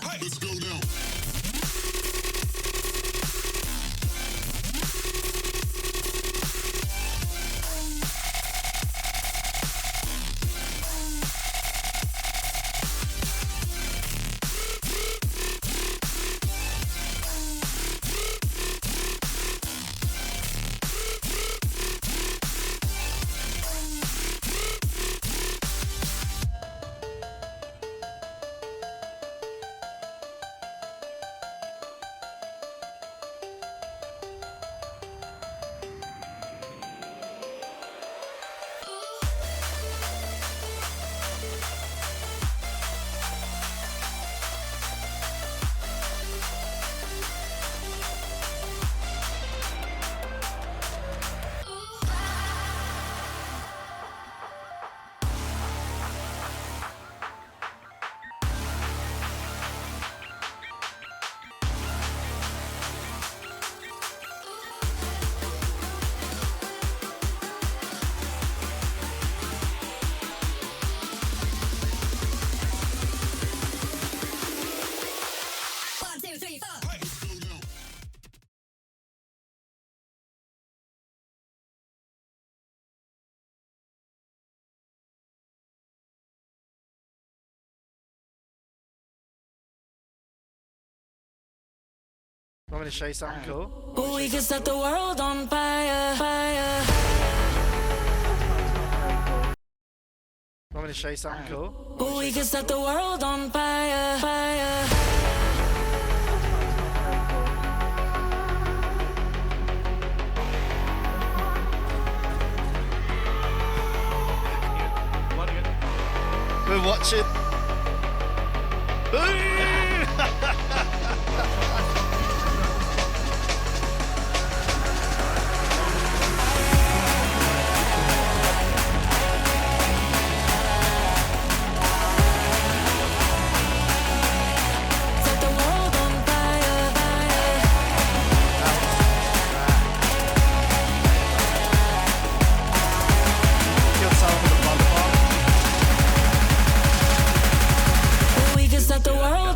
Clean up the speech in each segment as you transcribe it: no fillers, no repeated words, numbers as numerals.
Let's go now. Want me to show you something cool? Oh, we can set the world on fire, fire. Want me to show you something cool? Oh, we can set the world on fire, fire. We're watching. Set the world on fire, fire. Killed someone with a volleyball. Oh, we can set the world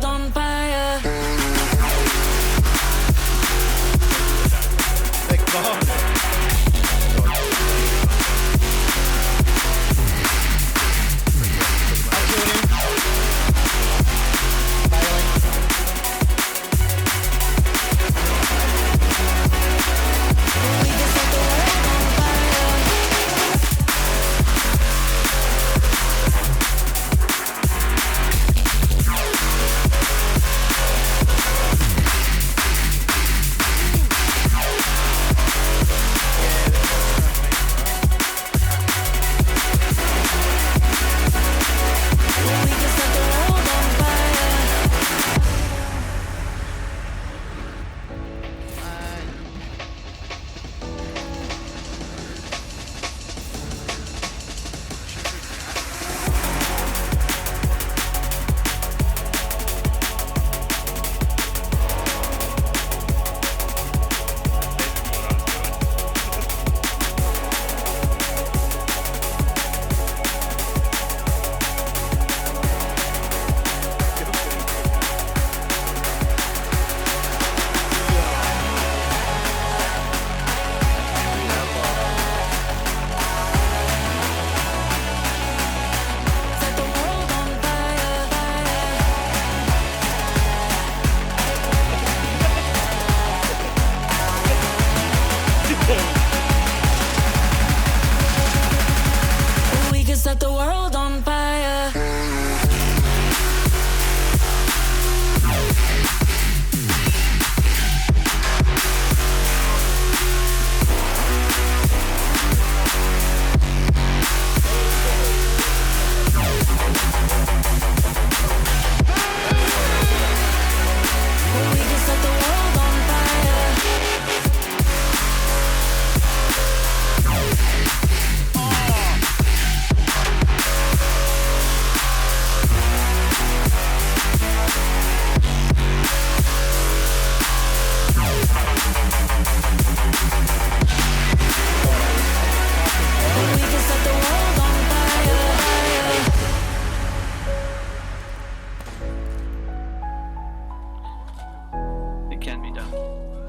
can be done.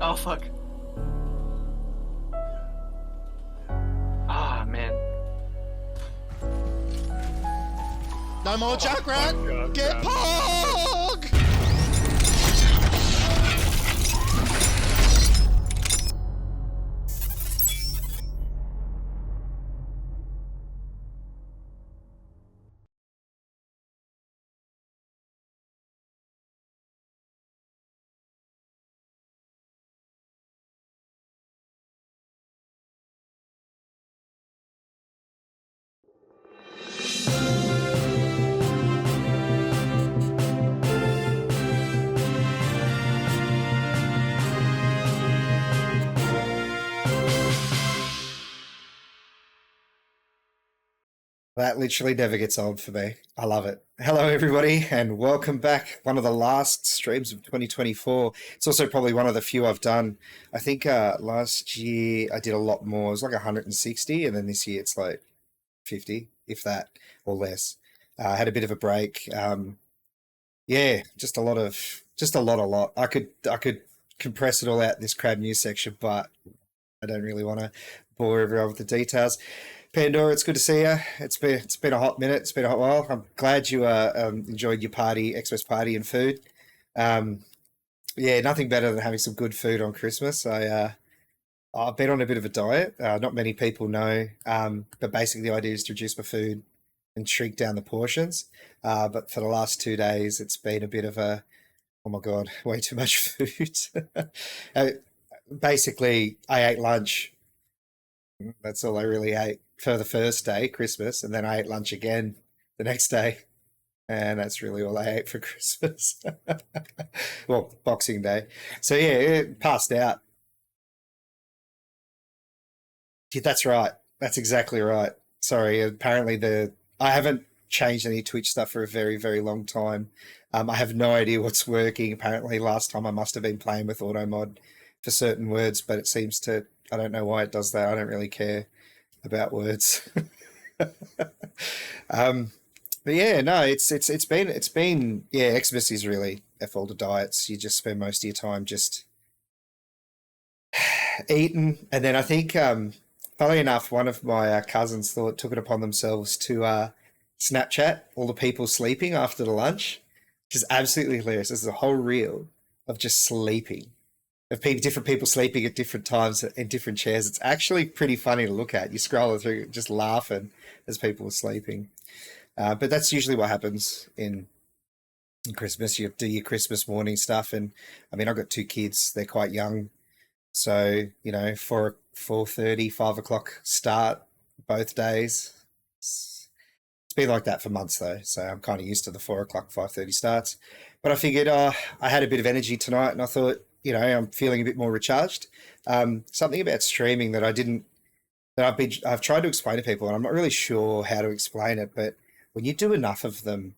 Oh fuck. Ah man. No more Junkrat! Get Pog! That literally never gets old for me. I love it. Hello, everybody, and welcome back. One of the last streams of 2024. It's also probably one of the few I've done. I think last year I did a lot more. It was like 160, and then this year it's like 50, if that, or less. I had a bit of a break. Yeah, just a lot. I could compress it all out in this crab news section, but I don't really want to bore everyone with the details. Pandora, it's good to see you. It's been a hot minute. It's been a hot while. I'm glad you enjoyed your party, Xmas party, and food. Yeah, nothing better than having some good food on Christmas. I've been on a bit of a diet. Not many people know, but basically the idea is to reduce my food and shrink down the portions. But for the last 2 days, it's been a bit of a, oh my God, way too much food. Basically, I ate lunch. That's all I really ate for the first day, Christmas, and then I ate lunch again the next day, and that's really all I ate for Christmas. Well, Boxing Day. So yeah, it passed out. Yeah, that's right. That's exactly right. Sorry. Apparently, I haven't changed any Twitch stuff for a very, very long time. I have no idea what's working. Apparently, last time I must have been playing with AutoMod for certain words, but it seems to. I don't know why it does that. I don't really care about words. um, but yeah, no, it's been yeah. Xmas is really F all the diets. You just spend most of your time just eating, and then I think, funnily enough, one of my cousins took it upon themselves to Snapchat all the people sleeping after the lunch, which is absolutely hilarious. There's a whole reel of just sleeping, of different people sleeping at different times in different chairs. It's actually pretty funny to look at. You scroll through, just laughing as people are sleeping. But that's usually what happens in Christmas. You do your Christmas morning stuff, and I mean, I've got two kids. They're quite young, so 4:30, 5 o'clock start both days. It's been like that for months though, so I'm kind of used to the 4 o'clock, 5:30 starts. But I figured I had a bit of energy tonight, and I thought, I'm feeling a bit more recharged. Something about streaming that I've tried to explain to people, and I'm not really sure how to explain it, but when you do enough of them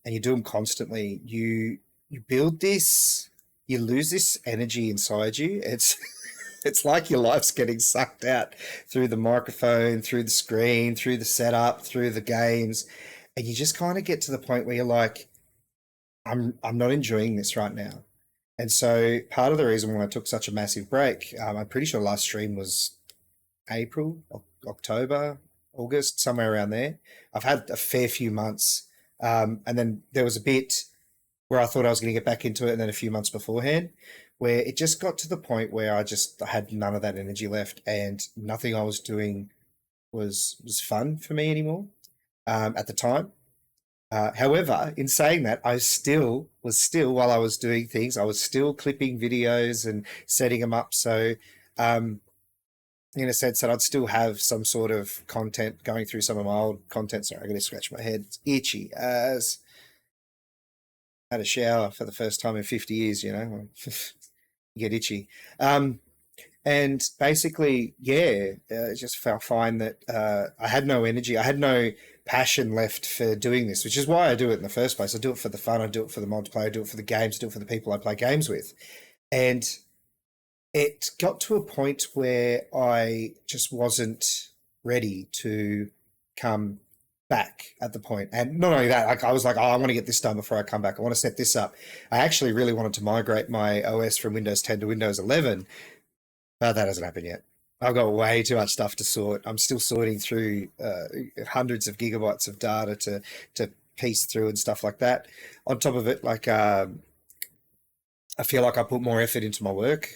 and you do them constantly, you build this, you lose this energy inside you. It's like your life's getting sucked out through the microphone, through the screen, through the setup, through the games, and you just kind of get to the point where you're like, I'm not enjoying this right now. And so part of the reason why I took such a massive break, I'm pretty sure last stream was April, October, August, somewhere around there. I've had a fair few months, and then there was a bit where I thought I was going to get back into it, and then a few months beforehand, where it just got to the point where I had none of that energy left, and nothing I was doing was fun for me anymore at the time. However, in saying that, I was still while I was doing things, I was still clipping videos and setting them up. So, in a sense that I'd still have some sort of content going through some of my old content. Sorry, I'm going to scratch my head. It's itchy as had a shower for the first time in 50 years, you get itchy. And basically, yeah, just felt fine that I had no energy. I had no passion left for doing this, which is why I do it in the first place. I do it for the fun. I do it for the multiplayer. I do it for the games. I do it for the people I play games with. And it got to a point where I just wasn't ready to come back at the point. And not only that, like I was like, oh, I want to get this done before I come back. I want to set this up. I actually really wanted to migrate my OS from Windows 10 to Windows 11, but that hasn't happened yet. I've got way too much stuff to sort. I'm still sorting through hundreds of gigabytes of data to piece through and stuff like that. On top of it, like I feel like I put more effort into my work,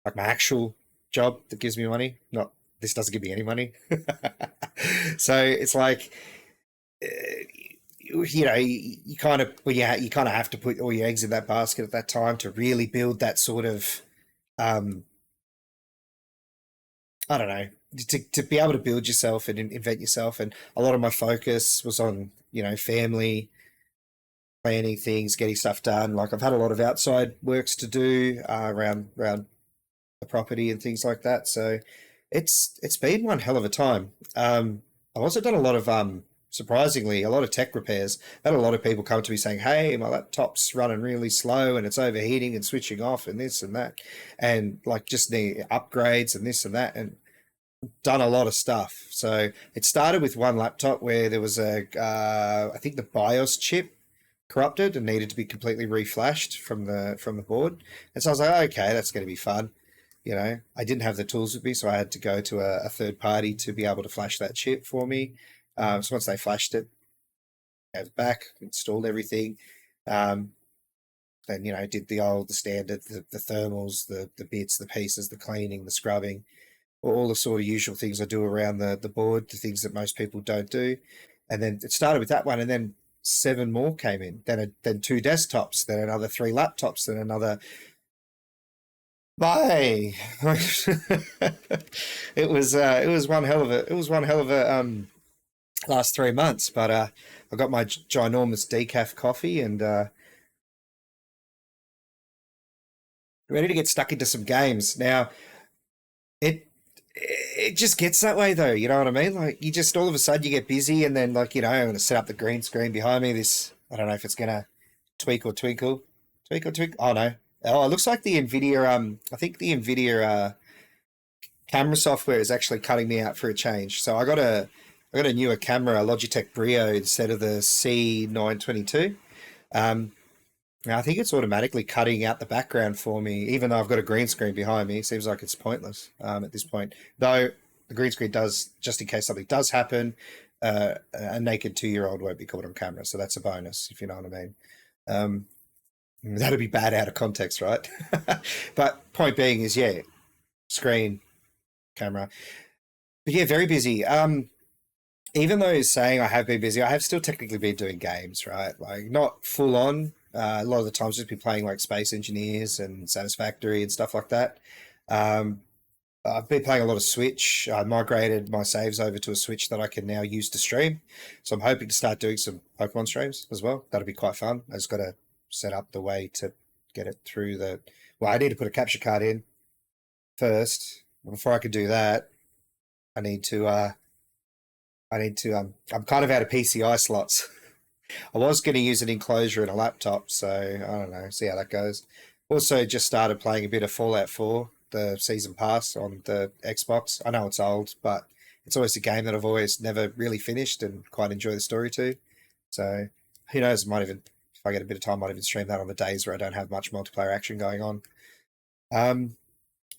like my actual job that gives me money. Not this doesn't give me any money. So it's like, you know, you kind of you kind of have to put all your eggs in that basket at that time to really build that sort of I don't know, to be able to build yourself and invent yourself. And a lot of my focus was on, you know, family, planning things, getting stuff done. Like I've had a lot of outside works to do around the property and things like that. So it's been one hell of a time. I've also done a lot of surprisingly a lot of tech repairs. I've had a lot of people come to me saying, "Hey, my laptop's running really slow and it's overheating and switching off and this and that," and like just need upgrades and this and that, and done a lot of stuff. So it started with one laptop where there was a I think the BIOS chip corrupted and needed to be completely reflashed from the board. And so I was like, okay, that's going to be fun. You know, I didn't have the tools with me, so I had to go to a third party to be able to flash that chip for me. So once they flashed it, I gave it back, installed everything. Then, you know, did the standard, the thermals, the bits, the pieces, the cleaning, the scrubbing, all the sort of usual things I do around the board, the things that most people don't do. And then it started with that one, and then 7 more came in. Then 2 desktops, then another 3 laptops, then another. Bye. It was one hell of a last 3 months. But I got my ginormous decaf coffee and ready to get stuck into some games now. It just gets that way though, you know what I mean? Like you just all of a sudden you get busy, and then like, you know, I'm going to set up the green screen behind me. This, I don't know if it's going to tweak or twinkle. Oh no. Oh, it looks like the Nvidia I think the Nvidia camera software is actually cutting me out for a change. So I got a newer camera, a Logitech Brio instead of the C922. Now I think it's automatically cutting out the background for me, even though I've got a green screen behind me. It seems like it's pointless at this point. Though the green screen does, just in case something does happen, a naked 2-year-old won't be caught on camera. So that's a bonus, if you know what I mean. That'd be bad out of context, right? But point being is, yeah, screen, camera. But yeah, very busy. Even though saying I have been busy, I have still technically been doing games, right? Like not full on. A lot of the times just been playing like Space Engineers and Satisfactory and stuff like that. I've been playing a lot of Switch. I migrated my saves over to a Switch that I can now use to stream. So I'm hoping to start doing some Pokemon streams as well. That'll be quite fun. I just got to set up the way to get it through the... Well, I need to put a capture card in first. Before I can do that, I need to... I'm kind of out of PCI slots. I was going to use an enclosure in a laptop, so I don't know, see how that goes. Also just started playing a bit of Fallout 4, the season pass on the Xbox. I know it's old, but it's always a game that I've always never really finished and quite enjoy the story too. So who knows, might even, if I get a bit of time, might even stream that on the days where I don't have much multiplayer action going on.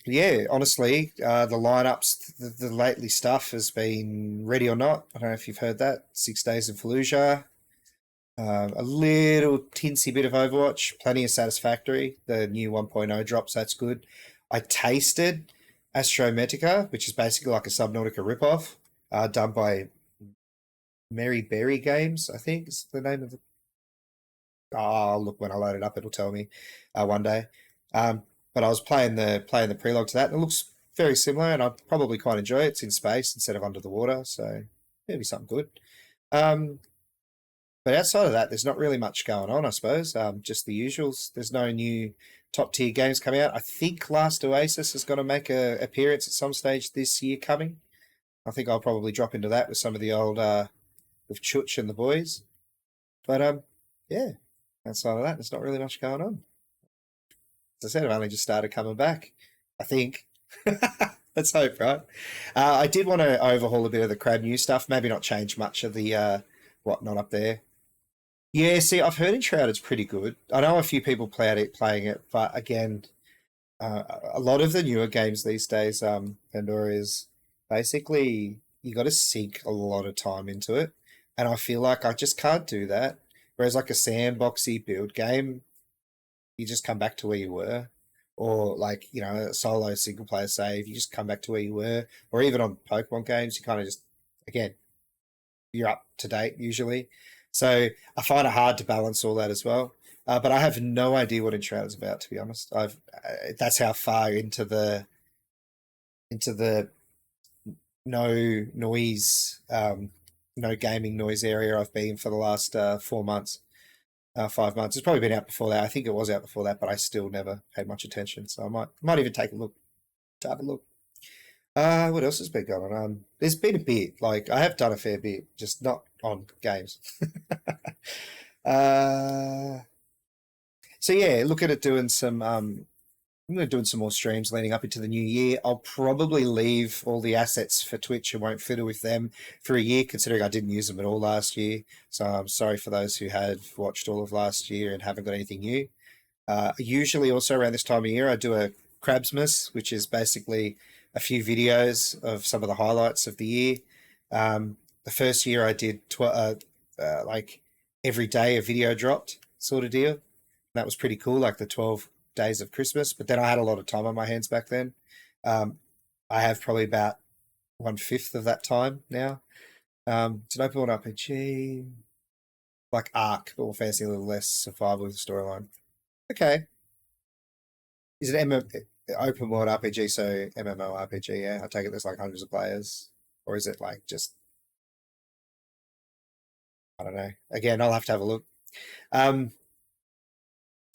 Yeah, honestly, the lineups, the lately stuff has been Ready or Not. I don't know if you've heard that. 6 Days in Fallujah. A little tinsy bit of Overwatch, plenty of Satisfactory. The new 1.0 drops, that's good. I tasted Astrometica, which is basically like a Subnautica ripoff, done by Mary Berry Games, I think is the name of it. Oh, look, when I load it up, it'll tell me one day. But I was playing the prelogue to that, and it looks very similar, and I probably quite enjoy it. It's in space instead of under the water, so maybe something good. But outside of that, there's not really much going on, I suppose. Just the usuals. There's no new top tier games coming out. I think Last Oasis is going to make a appearance at some stage this year coming. I think I'll probably drop into that with some of the old with Chutch and the boys. But yeah, outside of that, there's not really much going on. As I said, I've only just started coming back. I think. Let's hope, right? I did want to overhaul a bit of the Crab New stuff. Maybe not change much of the whatnot up there. Yeah, see, I've heard Enshrouded's pretty good. I know a few people playing it, but again, a lot of the newer games these days, Pandora is basically you got to sink a lot of time into it, and I feel like I just can't do that. Whereas like a sandboxy build game, you just come back to where you were, or like a solo single player save, you just come back to where you were, or even on Pokemon games, you kind of just again you're up to date usually. So I find it hard to balance all that as well. But I have no idea what Enshrouded is about, to be honest. That's how far into the no noise, no gaming noise area I've been for the last 4 months, 5 months. It's probably been out before that. I think it was out before that, but I still never paid much attention. So I might even take a look to have a look. What else has been going on? There's been a bit. Like I have done a fair bit, just not on games. So yeah, looking at doing some. I'm going to doing some more streams leading up into the new year. I'll probably leave all the assets for Twitch and won't fiddle with them for a year, considering I didn't use them at all last year. So I'm sorry for those who had watched all of last year and haven't got anything new. Usually, also around this time of year, I do a Crabmass, which is basically a few videos of some of the highlights of the year. The first year I did like every day a video dropped sort of deal. That was pretty cool, like the 12 days of Christmas. But then I had a lot of time on my hands back then. I have probably about 1/5 of that time now. It's an open world RPG, like Ark, but we'll fancy a little less survival with the storyline. Okay. Is it open world RPG, so MMO RPG? Yeah, I take it there's like hundreds of players, or is it like just I don't know. Again, I'll have to have a look.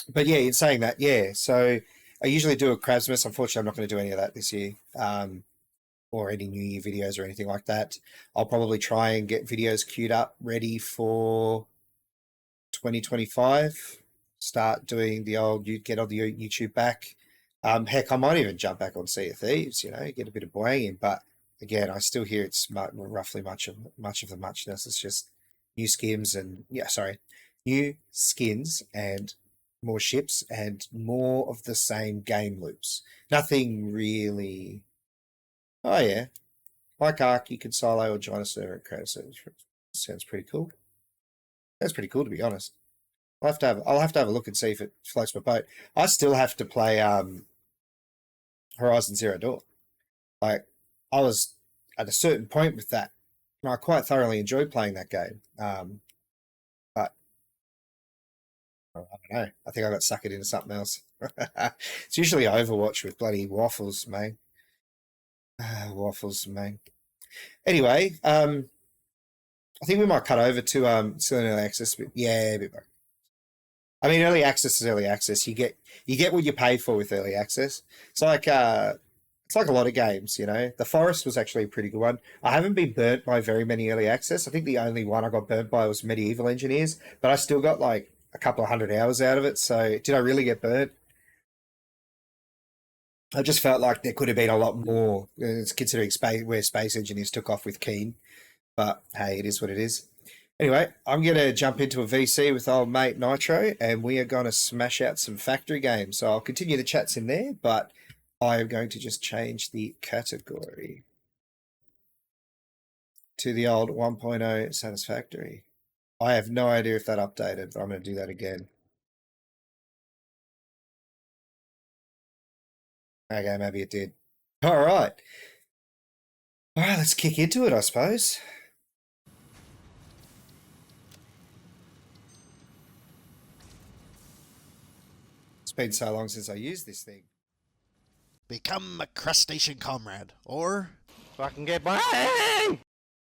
But yeah, in saying that, yeah. So I usually do a Crabmass. Unfortunately, I'm not going to do any of that this year, or any New Year videos or anything like that. I'll probably try and get videos queued up, ready for 2025. Start doing the old, get on the YouTube back. Heck, I might even jump back on Sea of Thieves. Get a bit of boing in. But again, I still hear it's roughly much of the muchness. It's just new skins and new skins and more ships and more of the same game loops. Nothing really. Oh yeah, like Ark, you can solo or join a server and create a server. Sounds pretty cool. That's pretty cool, to be honest. I'll have to have a look and see if it floats my boat. I still have to play Horizon Zero Dawn. Like I was at a certain point with that, and I quite thoroughly enjoyed playing that game. But I don't know. I think I got suckered into something else. It's usually Overwatch with bloody waffles, mate. Waffles, mate. Anyway, I think we might cut over to still in early access, but yeah, a bit more. I mean, early access is early access. You get what you pay for with early access. It's like a lot of games, The Forest was actually a pretty good one. I haven't been burnt by very many early access. I think the only one I got burnt by was Medieval Engineers, but I still got like a couple of 100 hours out of it. So did I really get burnt? I just felt like there could have been a lot more, considering where Space Engineers took off with Keen. But hey, it is what it is. Anyway, I'm going to jump into a VC with old mate Nitro, and we are going to smash out some factory games. So I'll continue the chats in there, but I am going to just change the category to the old 1.0 Satisfactory. I have no idea if that updated, but I'm going to do that again. Okay, maybe it did. All right. All right, let's kick into it, I suppose. It's been so long since I used this thing. Become a crustacean comrade, or Fucking get bang!